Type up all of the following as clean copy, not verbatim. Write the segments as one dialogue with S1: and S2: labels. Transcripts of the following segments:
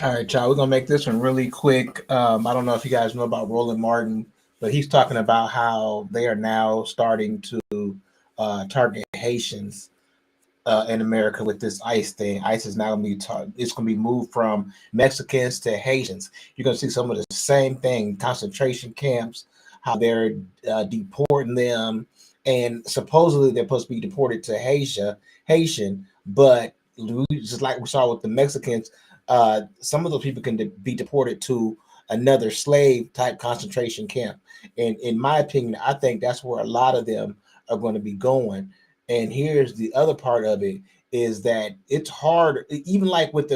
S1: All right, y'all. We're gonna make this one really quick. I don't know if you guys know about Roland Martin, but he's talking about how they are now starting to target Haitians in America with this ICE thing. ICE is now going to be it's going to be moved from Mexicans to Haitians. You're going to see some of the same thing: concentration camps, how they're deporting them, and supposedly they're supposed to be deported to Haitian, but just like we saw with the Mexicans, some of those people can be deported to another slave type concentration camp. And in my opinion, I think that's where a lot of them are going to be going. And here's the other part of it is that it's hard, even like with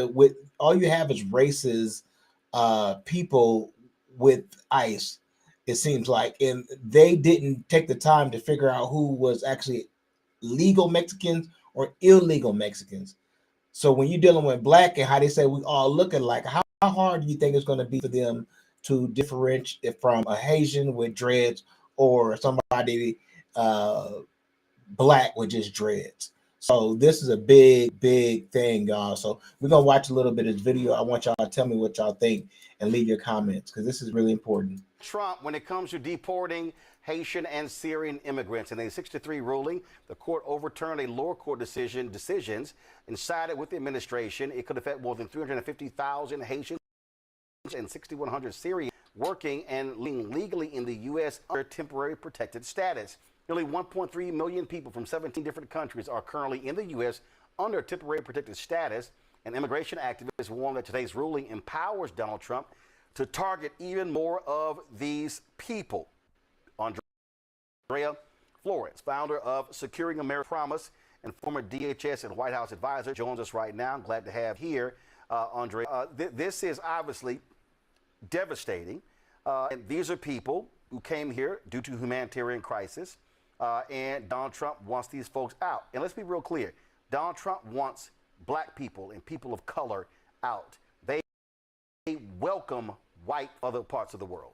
S1: all you have is racist people with ICE, it seems like, and they didn't take the time to figure out who was actually legal Mexicans or illegal Mexicans. So when you're dealing with black and how they say we all looking like, how hard do you think it's going to be for them to differentiate from a Haitian with dreads or somebody uh, black with just dreads? So this is a big thing, y'all. So we're gonna watch a little bit of this video. I want y'all to tell me what y'all think and leave your comments because this is really important.
S2: Trump when it comes to deporting Haitian and Syrian immigrants. In a 6-3 ruling, the court overturned a lower court decisions and sided with the administration. It could affect more than 350,000 Haitians and 6,100 Syrians working and living legally in the U.S. under temporary protected status. Nearly 1.3 million people from 17 different countries are currently in the U.S. under temporary protected status. And immigration activists warn that today's ruling empowers Donald Trump to target even more of these people. Andrea Flores, founder of Securing America Promise and former DHS and White House advisor, joins us right now. I'm glad to have here, Andrea. This is obviously devastating. And these are people who came here due to humanitarian crisis, and Donald Trump wants these folks out. And let's be real clear, Donald Trump wants black people and people of color out. They welcome white other parts of the world.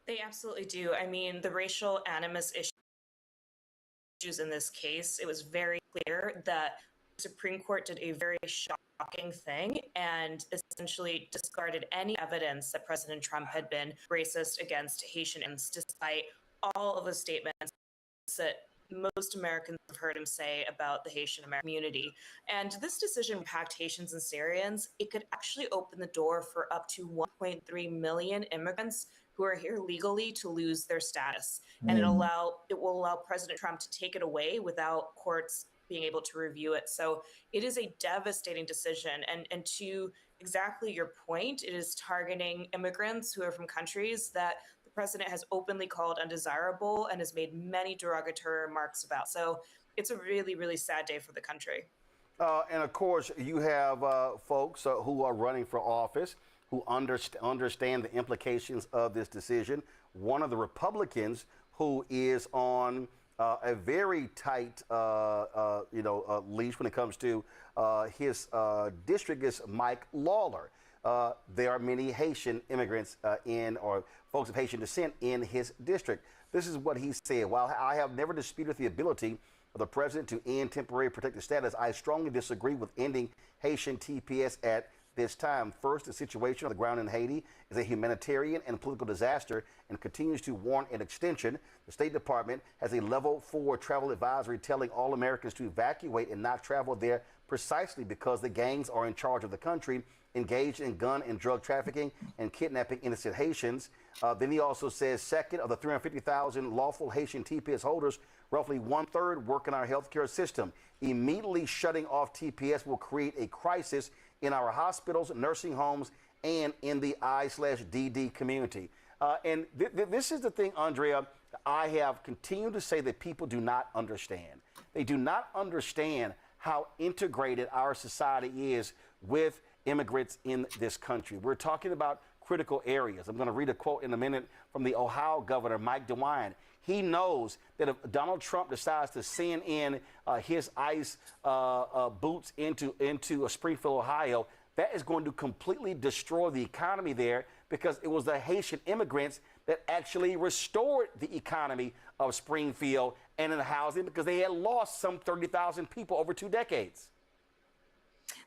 S3: They absolutely do. I mean, the racial animus issues in this case, it was very clear that the Supreme Court did a very shocking thing and essentially discarded any evidence that President Trump had been racist against Haitians, despite all of the statements that most Americans have heard him say about the Haitian American community. And this decision impact Haitians and Syrians. It could actually open the door for up to 1.3 million immigrants who are here legally to lose their status. And it will allow President Trump to take it away without courts being able to review it. So it is a devastating decision. And to exactly your point, it is targeting immigrants who are from countries that the president has openly called undesirable and has made many derogatory remarks about. So it's a really, really sad day for the country.
S2: And of course, you have folks who are running for office who understand the implications of this decision. One of the Republicans who is on a very tight, leash when it comes to his district is Mike Lawler. There are many Haitian immigrants or folks of Haitian descent in his district. This is what he said. While I have never disputed the ability of the president to end temporary protected status, I strongly disagree with ending Haitian TPS at this time. First, the situation on the ground in Haiti is a humanitarian and political disaster and continues to warrant an extension. The State Department has a level 4 travel advisory telling all Americans to evacuate and not travel there precisely because the gangs are in charge of the country, engaged in gun and drug trafficking and kidnapping innocent Haitians. Then he also says, second, of the 350,000 lawful Haitian TPS holders, roughly 1/3 work in our healthcare system. Immediately shutting off TPS will create a crisis in our hospitals, nursing homes, and in the I/DD community. This is the thing, Andrea, I have continued to say that people do not understand. They do not understand how integrated our society is with immigrants in this country. We're talking about critical areas. I'm going to read a quote in a minute from the Ohio governor, Mike DeWine. He knows that if Donald Trump decides to send in his ICE boots into Springfield, Ohio, that is going to completely destroy the economy there because it was the Haitian immigrants that actually restored the economy of Springfield and in the housing because they had lost some 30,000 people over 2 decades.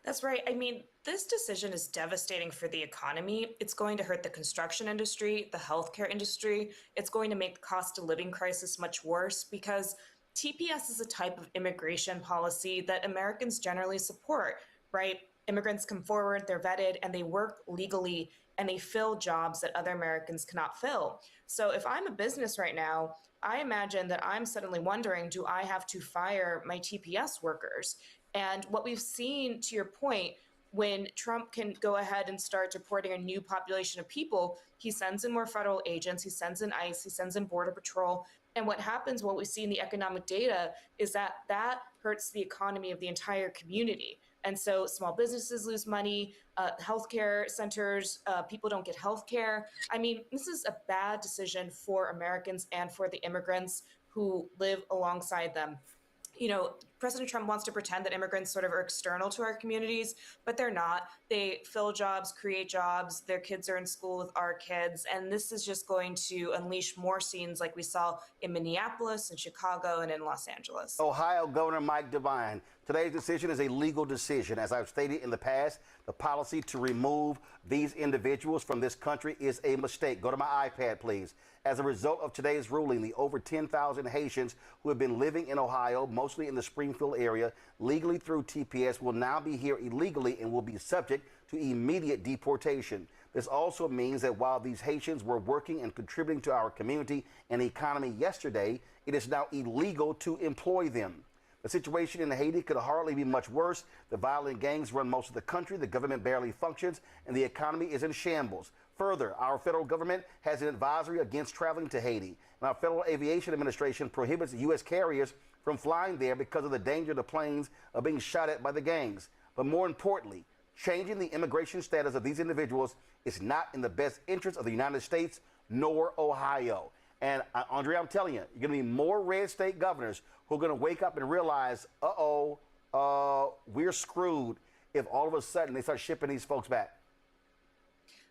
S3: That's right. I mean, this decision is devastating for the economy. It's going to hurt the construction industry, the healthcare industry. It's going to make the cost of living crisis much worse because TPS is a type of immigration policy that Americans generally support, right? Immigrants come forward, they're vetted, and they work legally and they fill jobs that other Americans cannot fill. So if I'm a business right now, I imagine that I'm suddenly wondering, do I have to fire my TPS workers? And what we've seen, to your point, when Trump can go ahead and start deporting a new population of people, he sends in more federal agents, he sends in ICE, he sends in Border Patrol. And what happens, what we see in the economic data, is that that hurts the economy of the entire community. And so small businesses lose money, healthcare centers, people don't get healthcare. I mean, this is a bad decision for Americans and for the immigrants who live alongside them. You know, President Trump wants to pretend that immigrants sort of are external to our communities, but they're not. They fill jobs, create jobs. Their kids are in school with our kids. And this is just going to unleash more scenes like we saw in Minneapolis and Chicago and in Los Angeles.
S2: Ohio Governor Mike DeWine. Today's decision is a legal decision. As I've stated in the past, the policy to remove these individuals from this country is a mistake. Go to my iPad, please. As a result of today's ruling, the over 10,000 Haitians who have been living in Ohio, mostly in the Springfield area, legally through TPS, will now be here illegally and will be subject to immediate deportation. This also means that while these Haitians were working and contributing to our community and economy yesterday, it is now illegal to employ them. The situation in Haiti could hardly be much worse. The violent gangs run most of the country, the government barely functions, and the economy is in shambles. Further, our federal government has an advisory against traveling to Haiti, and our Federal Aviation Administration prohibits U.S. carriers from flying there because of the danger the planes are being shot at by the gangs. But more importantly, changing the immigration status of these individuals is not in the best interest of the United States nor Ohio. And Andre, I'm telling you, you're going to be more red state governors who are going to wake up and realize, we're screwed if all of a sudden they start shipping these folks back.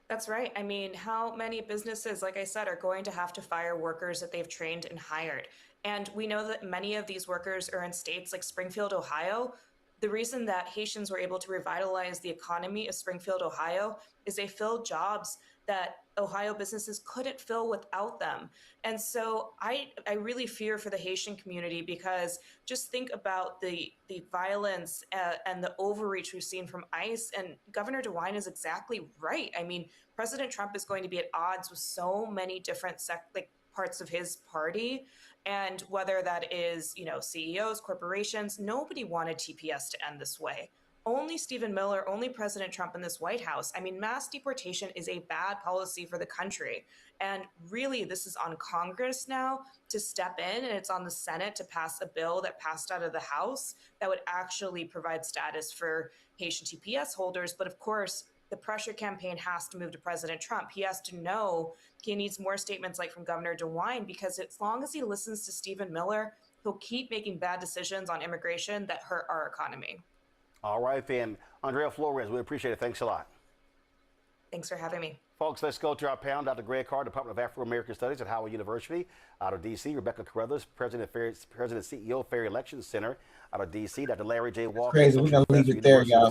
S3: That's right. I mean, how many businesses, like I said, are going to have to fire workers that they've trained and hired? And we know that many of these workers are in states like Springfield, Ohio. The reason that Haitians were able to revitalize the economy of Springfield, Ohio, is they filled jobs that Ohio businesses couldn't fill without them. And so I really fear for the Haitian community, because just think about the violence and the overreach we've seen from ICE. And Governor DeWine is exactly right. I mean, President Trump is going to be at odds with so many different parts of his party. And whether that is, CEOs, corporations, nobody wanted TPS to end this way. Only Stephen Miller, only President Trump in this White House. I mean, mass deportation is a bad policy for the country. And really, this is on Congress now to step in, and it's on the Senate to pass a bill that passed out of the House that would actually provide status for Haitian TPS holders. But of course, the pressure campaign has to move to President Trump. He has to know he needs more statements like from Governor DeWine, because as long as he listens to Stephen Miller, he'll keep making bad decisions on immigration that hurt our economy.
S2: All right, then. Andrea Flores, we appreciate it. Thanks a lot.
S3: Thanks for having me.
S2: Folks, let's go to our panel. Dr. Greg Carr, Department of Afro-American Studies at Howard University. Out of D.C., Rebecca Carruthers, President CEO, Fair Elections Center out of D.C. Dr. Larry J. Walker.
S1: Crazy. We're going to leave it there, y'all.